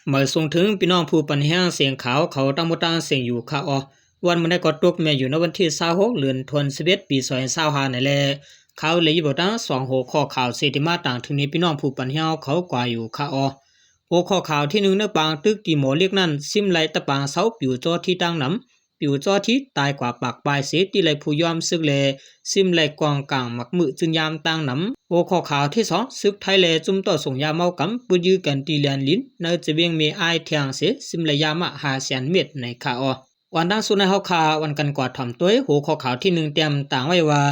หมายส่งถึงพี่น้องผู้ปัญญาเสียงขาวเขาตั้งบ่ตั้งเสียงอยู่ค่ะวันมันได้ก็ตกแม่อยู่ในวันที่26เดือนธันวาคมปี2025นี่แหละเขาเลยบ่ตั้ง2หัวข้อข่าวเศรษฐมาต่างถึงนี้พี่น้องผู้ปัญญาเขากว่าอยู่ค่ะหัวข้อข่าวที่1ในปางตึกที่หมอเรียกนั้นซิมไหลตะปางเสาปิวจอที่ตั้งนำปิวจอที่ตายกว่าปากปลายเสที่ไหลผู้ยอมซึกแลซิมไหลกองกลางมักมือจึงยามตั้งนำหัวข้อข่าวที่2ซึกไทยแลจุ่มต่อส่งยาเมากำปุยือกันตีเลียนลิ้นในจะเวียงเมอายเทียงเสซิมไหลยามะ500,000 เม็ดในค่ะวันดังสุดในเฮาคาวันกันกว่าถ่อมตัวหัวข้อข่าวที่1เตรียมต่างไว้ว่า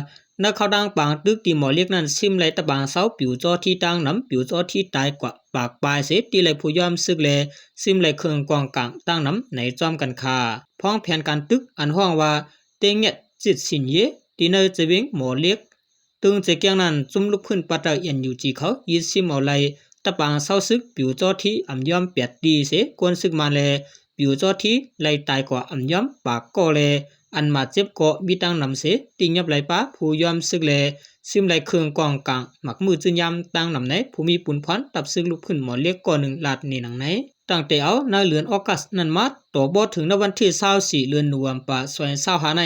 นักข่าวดังปางตึกที่หมอเรียกนั้นซิมไหลตะบางเสาปิวจอที่ตั้งนำปิวจอที่ตายกว่าปากปลายเสที่ไหลผู้ยอมซึกแลซิมไหลเครื่องกองกลางตั้งนำในจอมกันคาพ้องแผนการตึกอันห้องว่าเตงเนี่ยจิตสินเยที่ในจะเวียงหมอเรียกตึงจะเกียงนั้นจุ่มลุกขึ้นปัตตาเอียนอยู่จีเขายิซิมเอาไหลตะบางเสาซึกปิวจอที่อ่ำยอม8ดีเสกวนซึกมาแลปิวจอที่ไหลตายกว่าอ่ำยอมปากก็แลอันมาเจ็บก็มีตั้งนำเสติงยับไหลป้าผู้ยอมซึกแลซิมไหลเครื่องกองกลางหมักมือจึงยำตั้งนำไหนผู้มีปุ่นพรตับซึกลุกขึ้นหมอเรียกก่อน1ลาดนี่หนังไหนตั้งแต่เอาในเดือนออกัสนั้นมาต่อบถึงในวันที่24เดือนธันวาคม2025ใน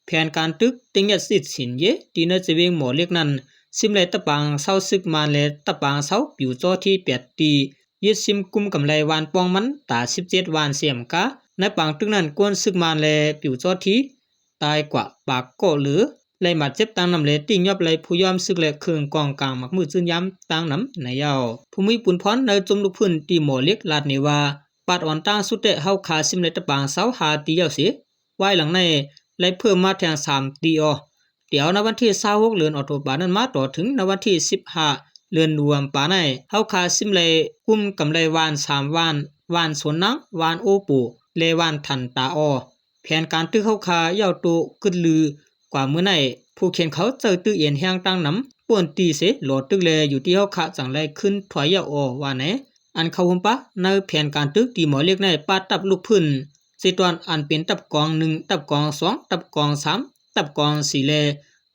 แผนการตึกติงยัดสิทธิ์สินเยที่ในจะเวียงหมอเรียกนั้นซิมไหลตะปางเศร้าซึกมาแลตะปางเศร้าปิวจอที่8ตียึดซิมกุมกำไรวานปองมันตา17วานเสียมกะในปางตึกนั้นกวนซึกมาแลปิวจอที่ตายกว่าปากก็หรือไล่มาเจ็บตั้งนำเลยติ่งยอบเลยผู้ยอมซึกและเครื่องกองกลางมักมือจึงย้ำตั้งนำในยาวผู้มีปุ่นพรในจมลุกพื้นตีหมอเล็กลาดเนว่าปัดอ่อนตั้งสุดเตะเฮาขาซิมในตะปางเสาหาตีเยาเสียไว้หลังในไล่เพิ่มมาแทง3ตีเดี๋ยวในวันที่26เดือนออกตุลานั้นมาต่อถึงในวันที่15เดือนธันวาคมในเฮาขาซิมเลยกุมกำไรวาน3วานสวนนังวานโอปูเลวานทันตาแผนการตึกเฮาขาเยาโตกึดลือกว่าเมื่อไหร่ผู้เขียนเขาเจอตื้อเอียนแห้งตั้งน้ำป่วนตีเสโหลดตึกแลอยู่ที่เฮาขาจังไรขึ้นถอยยาว่าไหนอันเข้าหุมปะในแผนการตึกที่หมอเรียกในปาตับลูกพื้นสิตอนอันเป็นตับกอง1ตับกอง2ตับกอง3ตับกอง4แล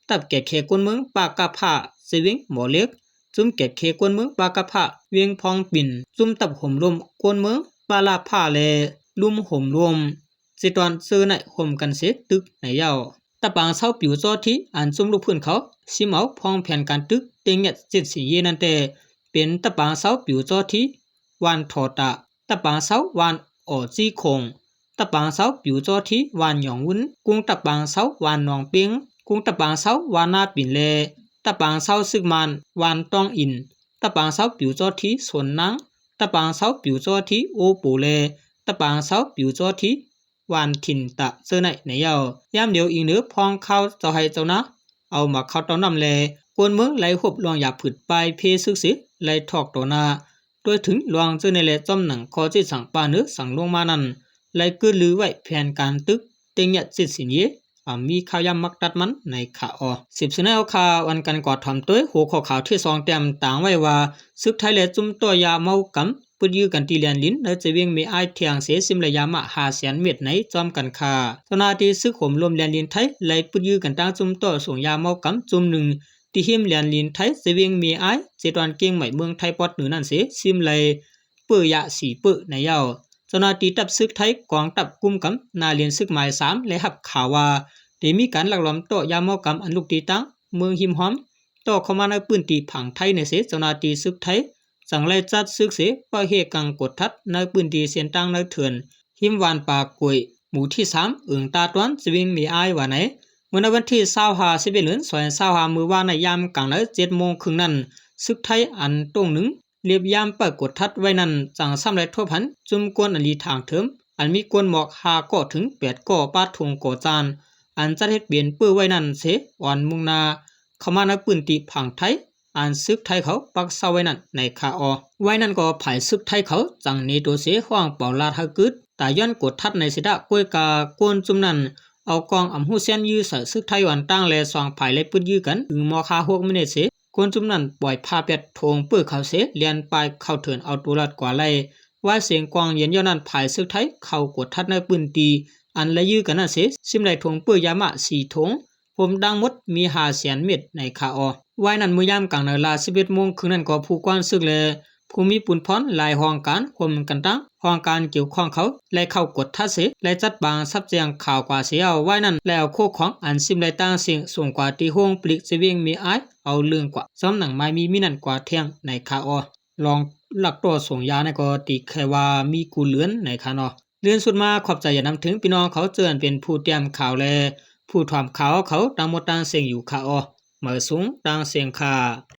ตับแก่เคกวนเมืองปากกะผ้าเสวิงหมอเล็กจุ่มแก่เคกวนเมืองปากกะผ้าเวียงพองปิ่นจุ่มตับห่มลมกวนเมืองปาลาผ้าแลลุ่มห่มรวมสิตอนซื้อในห่มกันเสตึกในยาวตะปางเศร้าปิวจอที่อันซุ่มลูกพื้นเขาซิมเอาพองแผ่นการตึกเต็งเนี่ย7สีเยนั่นแต่เป็นตะปางเศร้าปิวจอที่วานทอตะตะปางเศร้าวานออจี้คงตะปางเศร้าปิวจอที่วานหยองวุ้นกุ้งตะปางเศร้าวานนองเปียงกุ้งตะปางเศร้าวานนาปิ่นเลตะปางเศร้าซึกมันวานตองอินตะปางเศร้าปิวจอที่สวนนังตะปางเศร้าปิวจอที่โอปูเลตะปางเศร้าปิวจอที่วานถิ่นตะเสื้อในยาวยามเดียวอีกเนื้อพองเข้าเจ้าให้เจ้านะเอามาเข้าต้อนนำแลกวนเมืองไหลหบลวงหยาผึดปลายเพซึกสิไหลทอกตัวนาโดยถึงลวงเจอในแลจอมหนังคอจิสั่งปาเนื้อสั่งลงมานั้นไหลกือลือไว้แผนการตึกเต็งยัดสิสินเยมีข้าวยำมักตัดมันในข่าว10สุนัยเอาข่าววันกันกอดถ่อมตัวหัวข้อข่าวที่2เต็มต่างไว้ว่าซึกไทยและจุ่มตัวยาเมากำปุยือกันตีเลียนลิ้นในจะเวียงมีไอเทียงเสียซิมระยามะ500,000 เม็ดในจอมกันคาตนาที่ซึกข่มลมเลียนลิ้นไทยไหลปุยือกันตั้งจุ่มตัวส่งยาเมากำจุ่ม1ที่หิมเลียนลิ้นไทยจะเวียงมีไอเจตวันเก่งใหม่เมืองไทยปอดเหนือนั่นเสียซิมไหลเปื้อยา4เปื้อในยาวตนาที่ตับซึกไทยกองตับกุมกำนาเลียนซึกหมาย3และหับข่าวว่าได้มีการลักลอบต่อยาเมากำอันลูกตีตั้งเมืองหิมหอมต่อเข้ามาในพื้นที่ผังไทยในเสเจ้าหน้าที่ซึกไทยสังไลจัดซึกเสปะเฮกังกดทัดในพื้นที่เส้นตั้งในเถื่อนหิมวานปากกวยหมู่ที่3อึ่งตาตวนจะวิ่งมีอายว่าไหนเมื่อในวันที่25เดือน2025มื้อวานในยามกลางใน7 โมงครึ่งนั้นซึกไทยอันตรงหนึ่งเรียบยามปกดทัดไว้นั้นจังซ้ำไรทั่วพันจุ่มกวนอันลีทางเถิมอันมีกวนหมอก5ก่อถึง8ก่อปาดทงก่อจานอันจัดเฮ็ดเปลี่ยนปื้อไว้นั่นเสอ่อนมุงนาเข้ามาในพื้นที่ผังไทยอันซึกไทยเขาปักเสาไว้นั่นในคาไว้นั่นก็ภายซึกไทยเขาจังนี้ตัวเสห้องเป่าลาดฮะกึดแต่ย้อนกดทัดในสิดะกล้วยกากวนจุ่มนั้นเอากองอำหูเส้นยื้อใส่ซึกไทยวันตั้งแลสองภายเลยปื้ดยื้อกันมอคา6 มินิเสกวนจุ่มนั้นปล่อยพาเป็ดทงปื้อเขาเสเลียนไปเข้าเถินเอาตัวลัดกว่าไล่ว่าเสียงกองเย็นย้อนนั้นภายซึกไทยเข้ากดทัดในพื้นที่อันละยื้อกันนั่นเสซิมไหลทงเปื้อยามะ4 ถงผมดังมดมี500,000 เม็ดในคาไว้นั้นมื้อยามกลางในลา11 โมงครึ่งนั้นก็ผู้กวนซึกเลย ผู้มีปุนพรหลายห้องการควมกันตั้งห้องการเกี่ยวข้องเขาและเข้ากดทัดเสและจัดบางซับเจียงข่าวกว่าเสียเอาไว้นั่นแล้วโคของอันซิมไลต่างเสียงสูงกว่าที่ห้องปลิกจะเวียงมีอ้ายเอาเรื่องกว่าซ้ำหนังไม้มีนั่นกว่าเที่ยงในคาออลองหลักตัวส่งยาในก็ติแค่ว่ามีกูเลือนในคานอเลื่อนสุดมาขอบใจอย่านำถึงพี่น้องเขาเจือนเป็นผู้เตรียมข่าวแลผู้ถามข่าวเขาตามหมดตางเสียงอยู่คาออเมื่อสูงตางเสียงคา